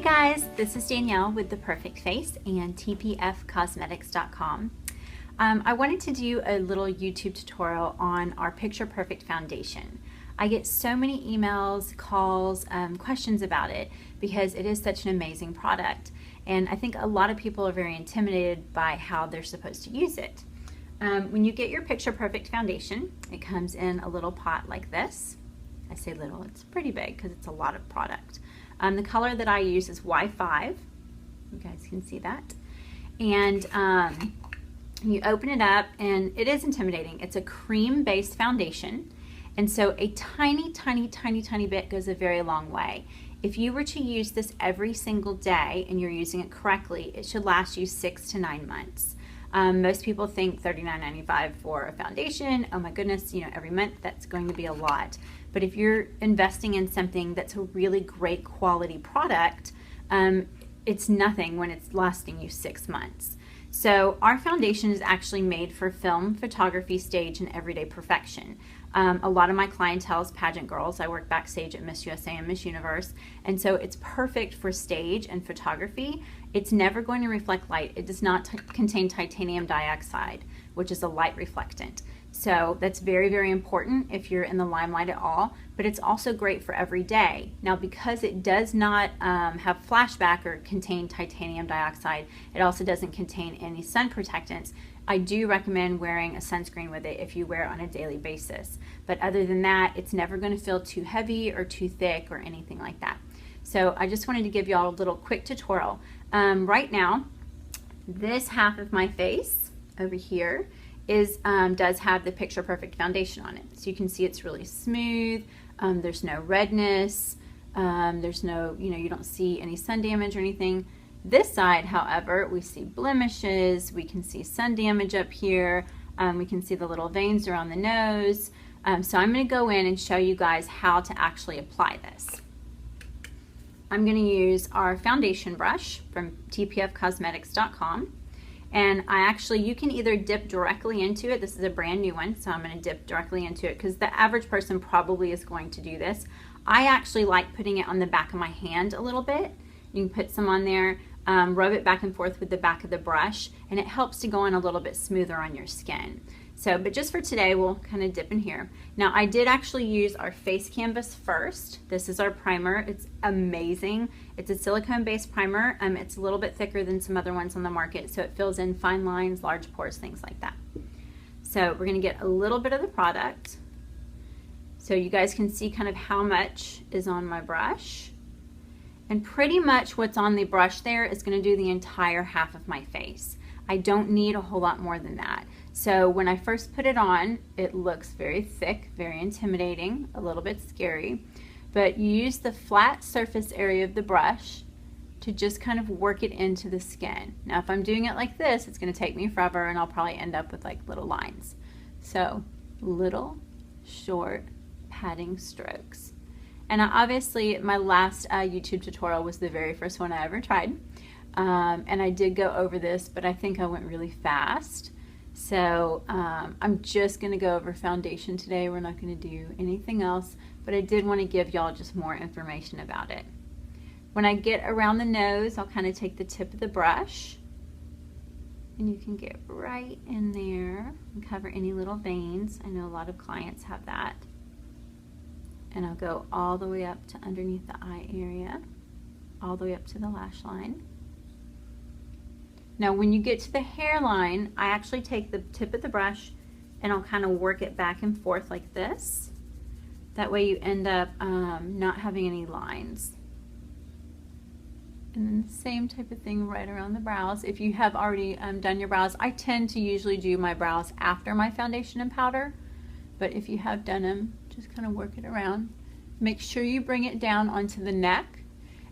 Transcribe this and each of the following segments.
guys, this is Danielle with The Perfect Face and tpfcosmetics.com. I wanted to do a little YouTube tutorial on our Picture Perfect foundation. I get so many emails, calls, questions about it because it is such an amazing product. And I think a lot of people are very intimidated by how they're supposed to use it. When you get your Picture Perfect foundation, it comes in a little pot like this. I say little, it's pretty big because it's a lot of product. The color that I use is Y5. You guys can see that. And you open it up and it is intimidating. It's a cream-based foundation. And so a tiny, tiny, tiny, tiny bit goes a very long way. If you were to use this every single day and you're using it correctly, it should last you 6 to 9 months. Most people think $39.95 for a foundation. Oh my goodness, you know, every month that's going to be a lot. But if you're investing in something that's a really great quality product, it's nothing when it's lasting you 6 months. So our foundation is actually made for film, photography, stage, and everyday perfection. A lot of my clientele is pageant girls. I work backstage at Miss USA and Miss Universe, and so it's perfect for stage and photography. It's never going to reflect light. It does not contain titanium dioxide, which is a light reflectant. So that's very, very important if you're in the limelight at all, but it's also great for every day. Now, because it does not have flashback or contain titanium dioxide, it also doesn't contain any sun protectants. I do recommend wearing a sunscreen with it if you wear it on a daily basis. But other than that, it's never going to feel too heavy or too thick or anything like that. So I just wanted to give y'all a little quick tutorial. Right now, this half of my face over here does have the Picture Perfect foundation on it. So you can see it's really smooth. There's no redness. There's no, you don't see any sun damage or anything. This side, however, we see blemishes. We can see sun damage up here. We can see the little veins around the nose. So I'm going to go in and show you guys how to actually apply this. I'm going to use our foundation brush from tpfcosmetics.com. And you can either dip directly into it. This is a brand new one, so I'm going to dip directly into it because the average person probably is going to do this. I actually like putting it on the back of my hand a little bit. You can put some on there, rub it back and forth with the back of the brush, and it helps to go on a little bit smoother on your skin. So, but just for today, we'll kind of dip in here. Now, I did actually use our face canvas first. This is our primer. It's amazing. It's a silicone-based primer. It's a little bit thicker than some other ones on the market, so it fills in fine lines, large pores, things like that. So we're going to get a little bit of the product. So you guys can see kind of how much is on my brush. And pretty much what's on the brush there is going to do the entire half of my face. I don't need a whole lot more than that. So when I first put it on, it looks very thick, very intimidating, a little bit scary. But you use the flat surface area of the brush to just kind of work it into the skin. Now if I'm doing it like this, it's going to take me forever and I'll probably end up with like little lines. So little, short, patting strokes. And obviously my last YouTube tutorial was the very first one I ever tried. And I did go over this, but I think I went really fast. So I'm just going to go over foundation today. We're not going to do anything else, but I did want to give y'all just more information about it. When I get around the nose, I'll kind of take the tip of the brush, and you can get right in there and cover any little veins. I know a lot of clients have that. And I'll go all the way up to underneath the eye area, all the way up to the lash line. Now when you get to the hairline, I actually take the tip of the brush and I'll kind of work it back and forth like this. That way you end up not having any lines. And then the same type of thing right around the brows. If you have already done your brows, I tend to usually do my brows after my foundation and powder. But if you have done them, just kind of work it around. Make sure you bring it down onto the neck.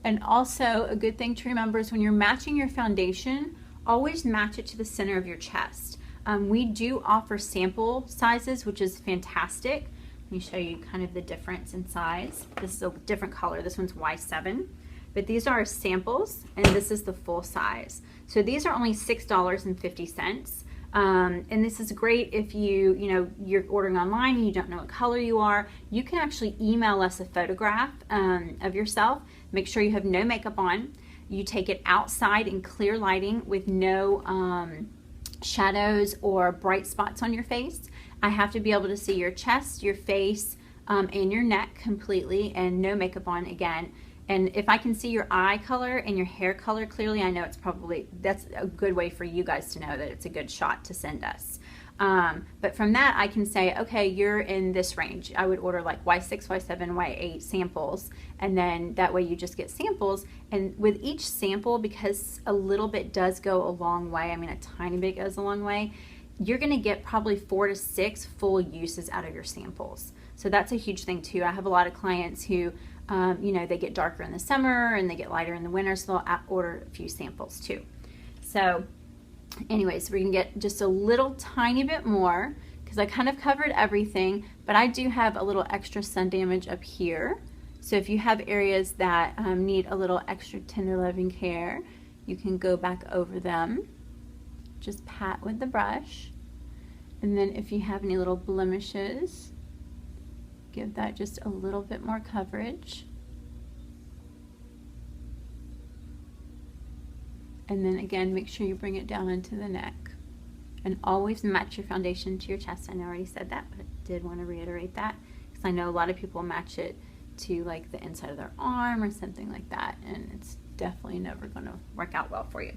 And also a good thing to remember is when you're matching your foundation, always match it to the center of your chest. We do offer sample sizes, which is fantastic. Let me show you kind of the difference in size. This is a different color. This one's Y7. But these are our samples, and this is the full size. So these are only $6.50. And this is great if you're ordering online and you don't know what color you are. You can actually email us a photograph of yourself. Make sure you have no makeup on. you take it outside in clear lighting with no shadows or bright spots on your face. I have to be able to see your chest, your face, and your neck completely, and no makeup on again. And if I can see your eye color and your hair color clearly, I know that's a good way for you guys to know that it's a good shot to send us. But from that, I can say, okay, you're in this range. I would order like Y6, Y7, Y8 samples, and then that way you just get samples. And with each sample, because a little bit does go a long way, I mean a tiny bit goes a long way, you're gonna get probably 4 to 6 full uses out of your samples. So that's a huge thing too. I have a lot of clients who, you know, they get darker in the summer and they get lighter in the winter, so they'll order a few samples too. So anyways, we can get just a little tiny bit more because I kind of covered everything, but I do have a little extra sun damage up here. So if you have areas that need a little extra tender loving care, you can go back over them. Just pat with the brush. And then if you have any little blemishes, give that just a little bit more coverage. And then again, make sure you bring it down into the neck. And always match your foundation to your chest. I know I already said that, but I did want to reiterate that because I know a lot of people match it to like the inside of their arm or something like that, and it's definitely never going to work out well for you.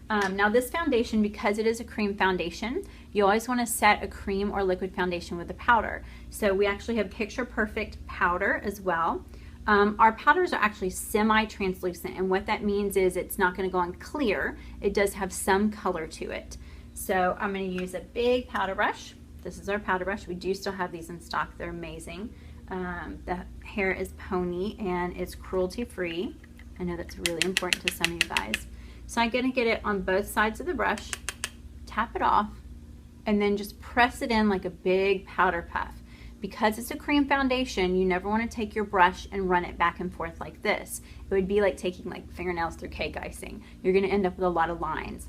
Now this foundation, because it is a cream foundation, you always want to set a cream or liquid foundation with a powder. So we actually have Picture Perfect powder as well. Our powders are actually semi-translucent, and what that means is it's not going to go on clear. It does have some color to it. So I'm going to use a big powder brush. This is our powder brush. We do still have these in stock. They're amazing. The hair is pony and it's cruelty-free. I know that's really important to some of you guys. So I'm going to get it on both sides of the brush, tap it off, and then just press it in like a big powder puff. Because it's a cream foundation, you never want to take your brush and run it back and forth like this. It would be like taking like fingernails through cake icing. You're going to end up with a lot of lines.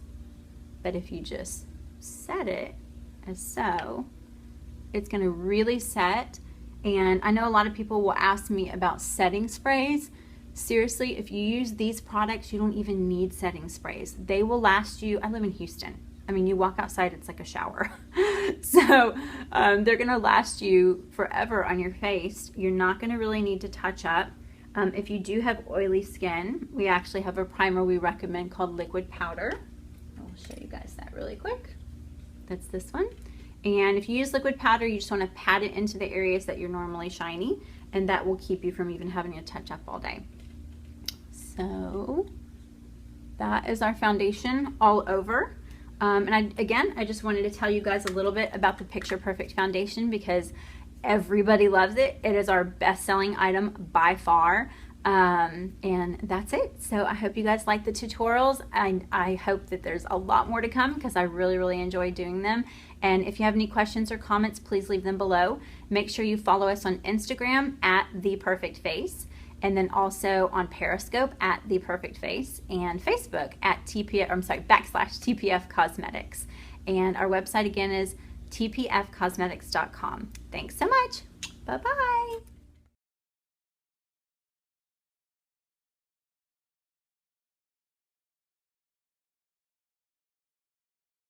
But if you just set it as so, it's going to really set. And I know a lot of people will ask me about setting sprays. Seriously, if you use these products, you don't even need setting sprays. They will last you. I live in Houston. I mean, you walk outside, it's like a shower. So they're going to last you forever on your face. You're not going to really need to touch up. If you do have oily skin, we actually have a primer we recommend called Liquid Powder. I'll show you guys that really quick. That's this one. And if you use liquid powder, you just want to pat it into the areas that you're normally shiny, and that will keep you from even having to touch up all day. So that is our foundation all over. And I just wanted to tell you guys a little bit about the Picture Perfect foundation because everybody loves it. It is our best-selling item by far. And that's it. So I hope you guys like the tutorials, and I hope that there's a lot more to come because I really enjoy doing them. And if you have any questions or comments, please leave them below. Make sure you follow us on Instagram at The Perfect Face, and then also on Periscope at The Perfect Face, and Facebook at /TPF Cosmetics. And our website again is tpfcosmetics.com. Thanks so much. Bye-bye.